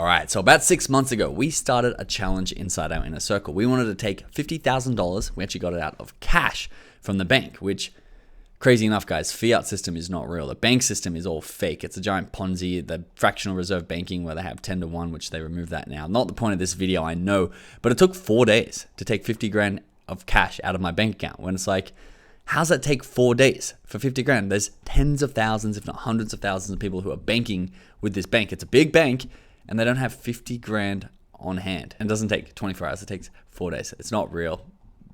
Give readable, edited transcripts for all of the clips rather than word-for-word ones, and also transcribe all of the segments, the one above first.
All right, so about 6 months ago, we started a challenge inside our inner circle. We wanted to take $50,000. We actually got it out of cash from the bank, which, crazy enough, guys, fiat system is not real. The bank system is all fake. It's a giant Ponzi, the fractional reserve banking where they have 10 to 1, which they removed that now. Not the point of this video, I know, but it took 4 days to take 50 grand of cash out of my bank account. When it's like, how's that take 4 days for 50 grand? There's tens of thousands, if not hundreds of thousands of people who are banking with this bank. It's a big bank, and they don't have 50 grand on hand. And it doesn't take 24 hours, it takes 4 days. It's not real.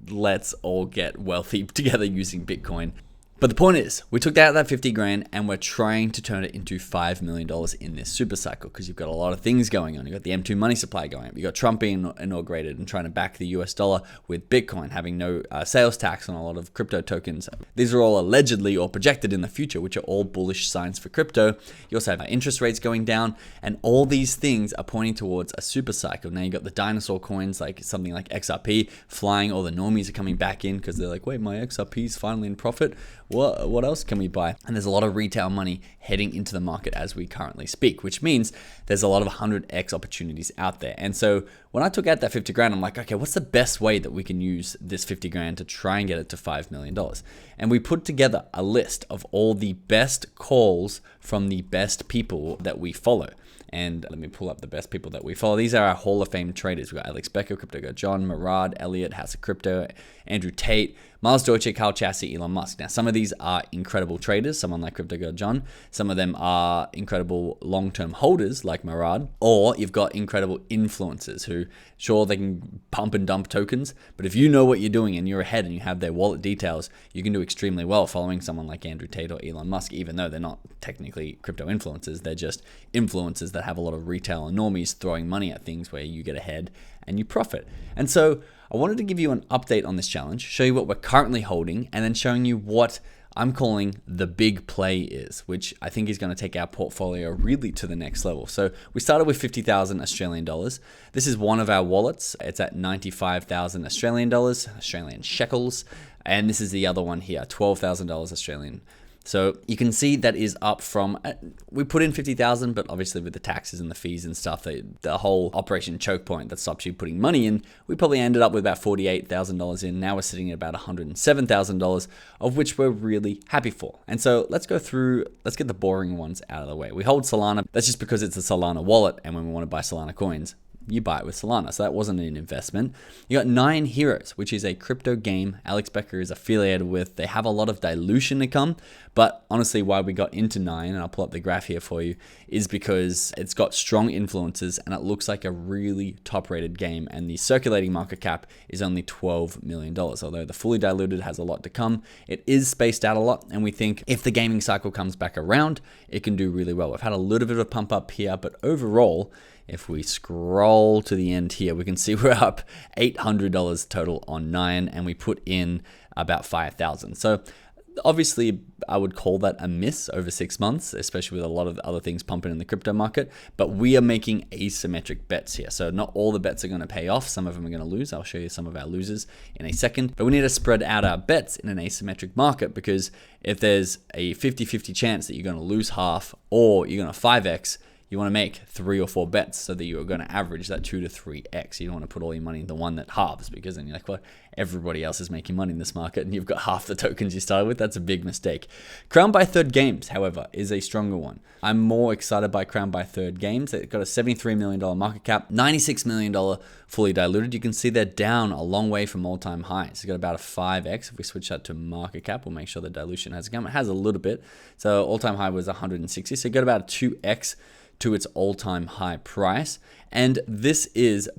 Let's all get wealthy together using Bitcoin. But the point is, we took that 50 grand and we're trying to turn it into $5 million in this super cycle because you've got a lot of things going on. You've got the M2 money supply going up. You've got Trump being inaugurated and trying to back the US dollar with Bitcoin, having no sales tax on a lot of crypto tokens. These are all allegedly or projected in the future, which are all bullish signs for crypto. You also have interest rates going down, and all these things are pointing towards a super cycle. Now you've got the dinosaur coins, like something like XRP, flying. All the normies are coming back in because they're like, wait, my XRP is finally in profit. What else can we buy? And there's a lot of retail money heading into the market as we currently speak, which means there's a lot of 100x opportunities out there. And so when I took out that 50 grand, I'm like, okay, what's the best way that we can use this 50 grand to try and get it to $5 million? And we put together a list of all the best calls from the best people that we follow. And let me pull up the best people that we follow. These are our Hall of Fame traders. We've got Alex Becker, Crypto Go John, Murad, Elliot, House of Crypto, Andrew Tate, Miles Deutsche, Carl Chassis, Elon Musk. Now, some of these are incredible traders, someone like Crypto Go John. Some of them are incredible long-term holders like Murad. Or you've got incredible influencers who, sure, they can pump and dump tokens, but if you know what you're doing and you're ahead and you have their wallet details, you can do extremely well following someone like Andrew Tate or Elon Musk, even though they're not technically crypto influencers. They're just influencers that have a lot of retail and normies throwing money at things where you get ahead and you profit. And so I wanted to give you an update on this challenge, show you what we're currently holding, and then showing you what I'm calling the big play is, which I think is going to take our portfolio really to the next level. So we started with 50,000 Australian dollars. This is one of our wallets. It's at 95,000 Australian dollars, Australian shekels. And this is the other one here, $12,000 Australian. So you can see that is up from, we put in 50,000, but obviously with the taxes and the fees and stuff, the whole operation choke point that stops you putting money in, we probably ended up with about $48,000 in. Now we're sitting at about $107,000, of which we're really happy for. And so let's go through, let's get the boring ones out of the way. We hold Solana. That's just because it's a Solana wallet. And when we want to buy Solana coins, you buy it with Solana. So that wasn't an investment. You got 9 Heroes, which is a crypto game Alex Becker is affiliated with. They have a lot of dilution to come, but honestly, why we got into 9, and I'll pull up the graph here for you, is because it's got strong influences and it looks like a really top rated game, and the circulating market cap is only $12 million. Although the fully diluted has a lot to come, it is spaced out a lot, and we think if the gaming cycle comes back around, it can do really well. We've had a little bit of a pump up here, but overall, if we scroll to the end here, we can see we're up $800 total on 9, and we put in about 5,000. So obviously, I would call that a miss over 6 months, especially with a lot of other things pumping in the crypto market. But we are making asymmetric bets here. So not all the bets are going to pay off. Some of them are going to lose. I'll show you some of our losers in a second. But we need to spread out our bets in an asymmetric market, because if there's a 50-50 chance that you're going to lose half or you're going to 5x, you want to make 3 or 4 bets so that you are going to average that 2 to 3x. You don't want to put all your money in the one that halves, because then you're like, well, everybody else is making money in this market and you've got half the tokens you started with. That's a big mistake. Crown by Third Games, however, is a stronger one. I'm more excited by Crown by Third Games. They've got a $73 million market cap, $96 million fully diluted. You can see they're down a long way from all-time highs. It's got about a 5x. If we switch that to market cap, we'll make sure the dilution has come. It has a little bit. So all-time high was 160. So you got about a 2x to its all-time high price. And this is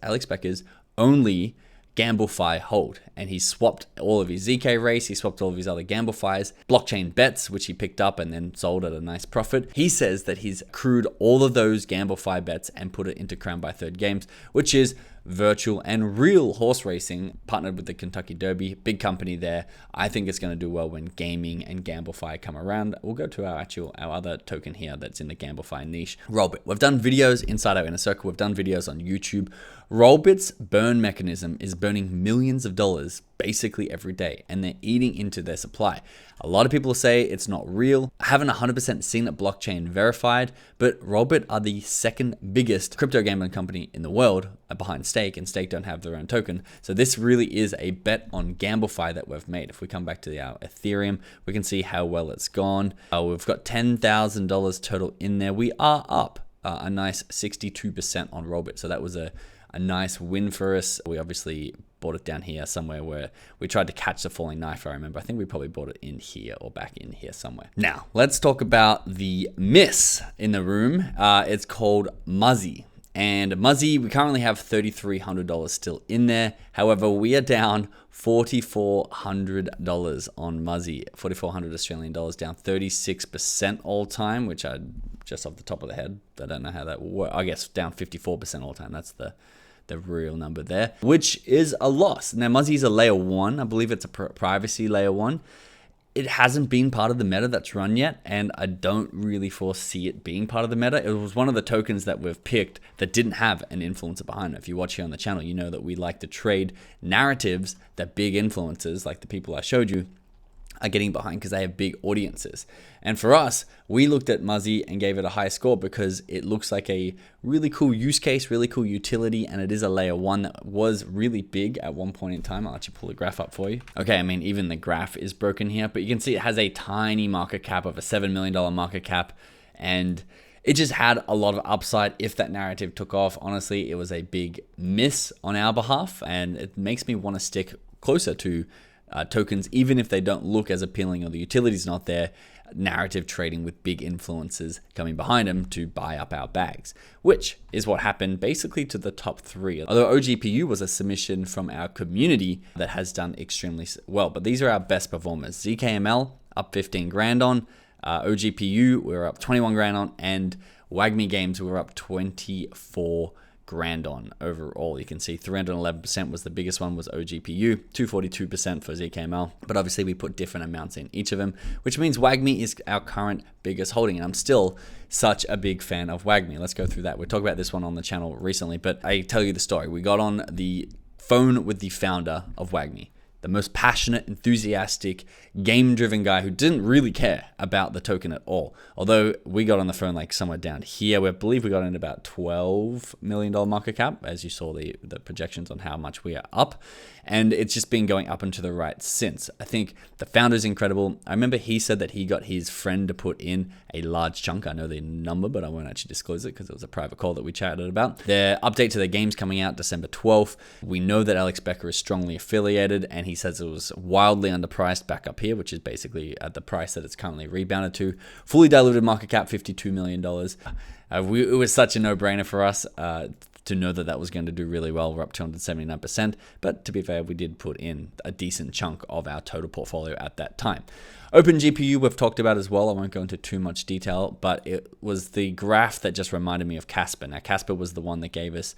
Alex Becker's only GambleFi hold, and he swapped all of his ZK race, he swapped all of his other GambleFis, blockchain bets, which he picked up and then sold at a nice profit. He says that he's accrued all of those GambleFi bets and put it into Crown by Third Games, which is virtual and real horse racing, partnered with the Kentucky Derby, big company there. I think it's going to do well when gaming and GambleFi come around. We'll go to our other token here that's in the GambleFi niche, Rollbit. We've done videos inside our inner circle. We've done videos on YouTube. Rollbit's burn mechanism is burning millions of dollars basically every day, and they're eating into their supply. A lot of people say it's not real. I haven't 100% seen it blockchain verified, but Rollbit are the second biggest crypto gambling company in the world behind Stake, and Stake don't have their own token. So this really is a bet on GambleFi that we've made. If we come back to our Ethereum, we can see how well it's gone. We've got $10,000 total in there. We are up a nice 62% on Rollbit. So that was a nice win for us. We obviously bought it down here somewhere where we tried to catch the falling knife, I remember. I think we probably bought it in here or back in here somewhere. Now, let's talk about the miss in the room. It's called Muzzy. And Muzzy, we currently have $3,300 still in there. However, we are down $4,400 on Muzzy. 4,400 Australian dollars, down 36% all time, which I just off the top of the head, I don't know how that works. I guess down 54% all time. That's the real number there, which is a loss. Now, Muzzy is a layer 1. I believe it's a privacy layer 1. It hasn't been part of the meta that's run yet, and I don't really foresee it being part of the meta. It was one of the tokens that we've picked that didn't have an influencer behind it. If you watch here on the channel, you know that we like to trade narratives that big influencers, like the people I showed you, are getting behind because they have big audiences. And for us, we looked at Muzzy and gave it a high score because it looks like a really cool use case, really cool utility, and it is a layer 1 that was really big at one point in time. I'll actually pull the graph up for you. Okay, I mean, even the graph is broken here, but you can see it has a tiny market cap of a $7 million market cap, and it just had a lot of upside if that narrative took off. Honestly, it was a big miss on our behalf, and it makes me want to stick closer to tokens, even if they don't look as appealing or the utility's not there, narrative trading with big influencers coming behind them to buy up our bags, which is what happened basically to the top 3. Although OGPU was a submission from our community that has done extremely well, but these are our best performers. ZKML up 15 grand on, OGPU we're up 21 grand on, and WAGMIGAMES we're up 24 grand on overall. You can see 311% was the biggest one, was OGPU, 242% for ZKML, but obviously we put different amounts in each of them, which means WAGMI is our current biggest holding, and I'm still such a big fan of WAGMI. Let's go through that. We talked about this one on the channel recently, but I tell you the story. We got on the phone with the founder of WAGMI, the most passionate, enthusiastic, game-driven guy who didn't really care about the token at all. Although we got on the phone like somewhere down here, we believe we got in about $12 million market cap, as you saw the projections on how much we are up. And it's just been going up and to the right since. I think the founder's incredible. I remember he said that he got his friend to put in a large chunk. I know the number, but I won't actually disclose it because it was a private call that we chatted about. Their update to their game's coming out December 12th. We know that Alex Becker is strongly affiliated, and he says it was wildly underpriced back up here, which is basically at the price that it's currently rebounded to. Fully diluted market cap, $52 million. It was such a no-brainer for us to know that that was going to do really well. We're up 279%, but to be fair, we did put in a decent chunk of our total portfolio at that time. OpenGPU we've talked about as well. I won't go into too much detail, but it was the graph that just reminded me of Casper. Now, Casper was the one that gave us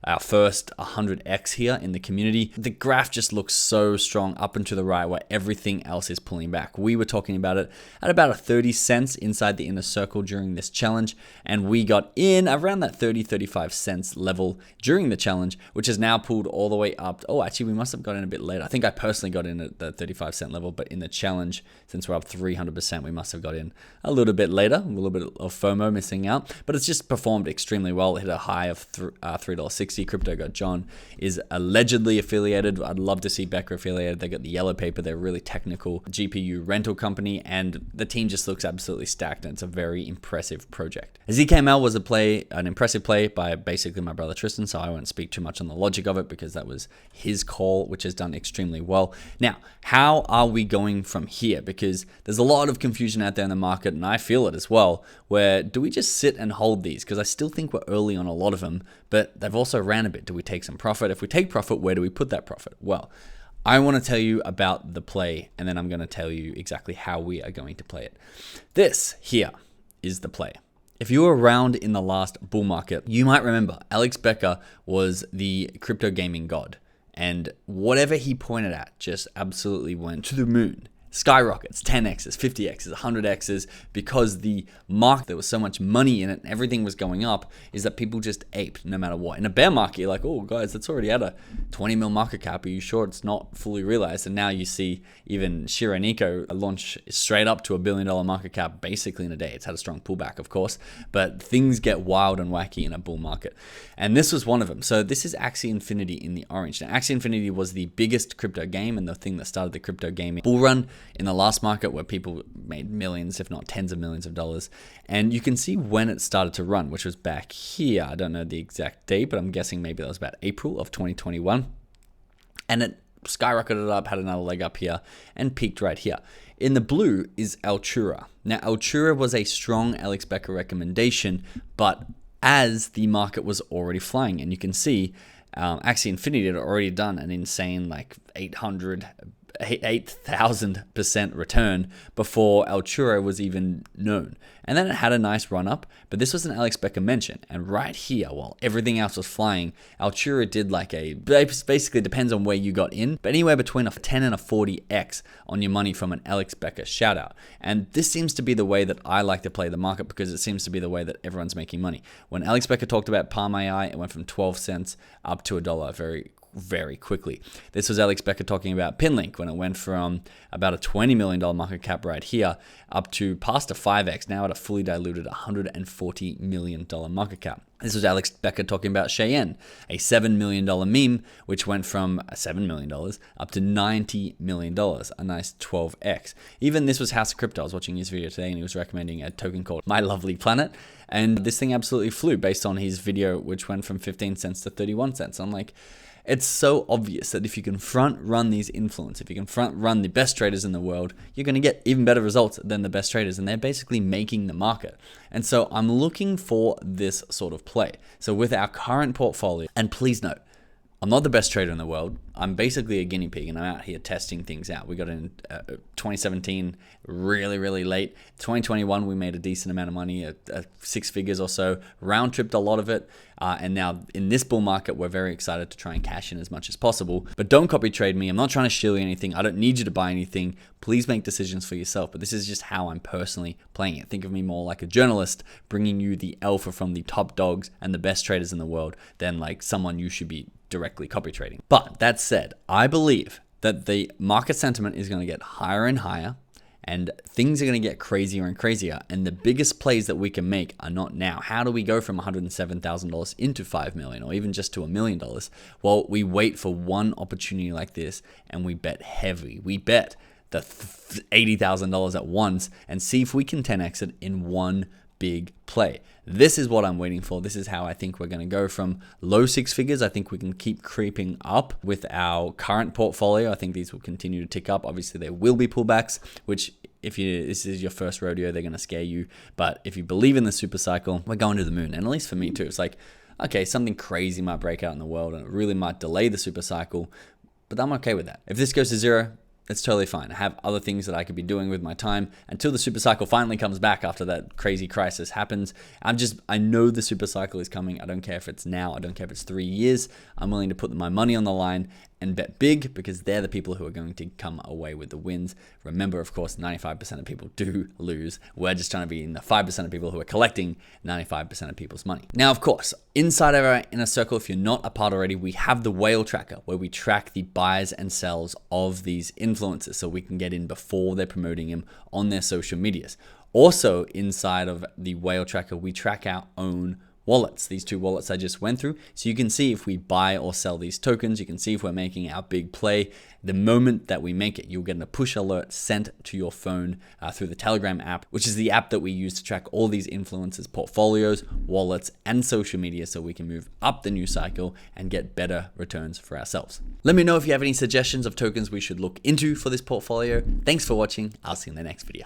our first 100x here in the community. The graph just looks so strong up and to the right where everything else is pulling back. We were talking about it at about a 30 cents inside the inner circle during this challenge, and we got in around that 30-35 cents level during the challenge, which has now pulled all the way up. Oh, actually, we must have got in a bit later. I think I personally got in at the 35 cent level, but in the challenge, since we're up 300%, we must have got in a little bit later, a little bit of FOMO missing out, but it's just performed extremely well. It hit a high of $3.60. Crypto Got John is allegedly affiliated. I'd love to see Becker affiliated. They got the yellow paper. They're a really technical GPU rental company, and the team just looks absolutely stacked, and it's a very impressive project. ZKML was an impressive play by basically my brother Tristan, so I won't speak too much on the logic of it because that was his call, which has done extremely well. Now, how are we going from here? Because there's a lot of confusion out there in the market, and I feel it as well, where do we just sit and hold these? Because I still think we're early on a lot of them, but they've also ran a bit. Do we take some profit? If we take profit, where do we put that profit? Well, I want to tell you about the play, and then I'm going to tell you exactly how we are going to play it. This here is the play. If you were around in the last bull market, you might remember Alex Becker was the crypto gaming god, and whatever he pointed at just absolutely went to the moon. skyrockets, 10x's, 50x's, 100x's, because the market, there was so much money in it and everything was going up, is that people just aped no matter what. In a bear market, you're like, oh guys, that's already at a 20 mil market cap. Are you sure it's not fully realized? And now you see even Shiraniko launch straight up to $1 billion market cap basically in a day. It's had a strong pullback, of course, but things get wild and wacky in a bull market. And this was one of them. So this is Axie Infinity in the orange. Now, Axie Infinity was the biggest crypto game and the thing that started the crypto gaming bull run in the last market, where people made millions, if not tens of millions of dollars. And you can see when it started to run, which was back here. I don't know the exact date, but I'm guessing maybe that was about April of 2021. And it skyrocketed up, had another leg up here, and peaked right here. In the blue is Altura. Now, Altura was a strong Alex Becker recommendation, but as the market was already flying, and you can see Axie Infinity had already done an insane like 8,000% return before Altura was even known. And then it had a nice run up, but this was an Alex Becker mention. And right here, while everything else was flying, Altura did like basically depends on where you got in, but anywhere between a 10 and a 40x on your money from an Alex Becker shout out. And this seems to be the way that I like to play the market, because it seems to be the way that everyone's making money. When Alex Becker talked about Palm AI, it went from 12 cents up to $1 very quickly. This was Alex Becker talking about Pinlink when it went from about a $20 million market cap right here up to past a 5x, now at a fully diluted $140 million market cap. This was Alex Becker talking about Cheyenne, a $7 million meme, which went from $7 million up to $90 million, a nice 12x. Even this was House of Crypto. I was watching his video today and he was recommending a token called My Lovely Planet. And this thing absolutely flew based on his video, which went from 15 cents to 31 cents. I'm like, it's so obvious that if you can front run these influencers, if you can front run the best traders in the world, you're going to get even better results than the best traders, and they're basically making the market. And so I'm looking for this sort of play. So with our current portfolio, and please note, I'm not the best trader in the world. I'm basically a guinea pig, and I'm out here testing things out. We got in 2017 really late. 2021, we made a decent amount of money, 6 figures or so, round tripped a lot of it. And now in this bull market, we're very excited to try and cash in as much as possible. But don't copy trade me. I'm not trying to shill you anything. I don't need you to buy anything. Please make decisions for yourself. But this is just how I'm personally playing it. Think of me more like a journalist, bringing you the alpha from the top dogs and the best traders in the world than like someone you should be directly copy trading. But that said, I believe that the market sentiment is going to get higher and higher, and things are going to get crazier and crazier. And the biggest plays that we can make are not now. How do we go from $107,000 into $5 million or even just to $1 million? Well, we wait for one opportunity like this and we bet heavy. We bet the $80,000 at once and see if we can 10x it in one big play. This is what I'm waiting for. This is how I think we're going to go from low 6 figures. I think we can keep creeping up with our current portfolio. I think these will continue to tick up. Obviously, there will be pullbacks, which if this is your first rodeo, they're going to scare you. But if you believe in the super cycle, we're going to the moon. And at least for me too, it's like, okay, something crazy might break out in the world and it really might delay the super cycle, but I'm okay with that. If this goes to zero, it's totally fine. I have other things that I could be doing with my time until the super cycle finally comes back after that crazy crisis happens. I know the super cycle is coming. I don't care if it's now. I don't care if it's 3 years. I'm willing to put my money on the line and bet big because they're the people who are going to come away with the wins. Remember, of course, 95% of people do lose. We're just trying to be in the 5% of people who are collecting 95% of people's money. Now, of course, inside of our inner circle, if you're not a part already, we have the whale tracker where we track the buys and sells of these influencers so we can get in before they're promoting them on their social medias. Also, inside of the whale tracker, we track our own wallets, these 2 wallets I just went through. So you can see if we buy or sell these tokens. You can see if we're making our big play. The moment that we make it, you'll get a push alert sent to your phone through the Telegram app, which is the app that we use to track all these influencers' portfolios, wallets, and social media so we can move up the news cycle and get better returns for ourselves. Let me know if you have any suggestions of tokens we should look into for this portfolio. Thanks for watching. I'll see you in the next video.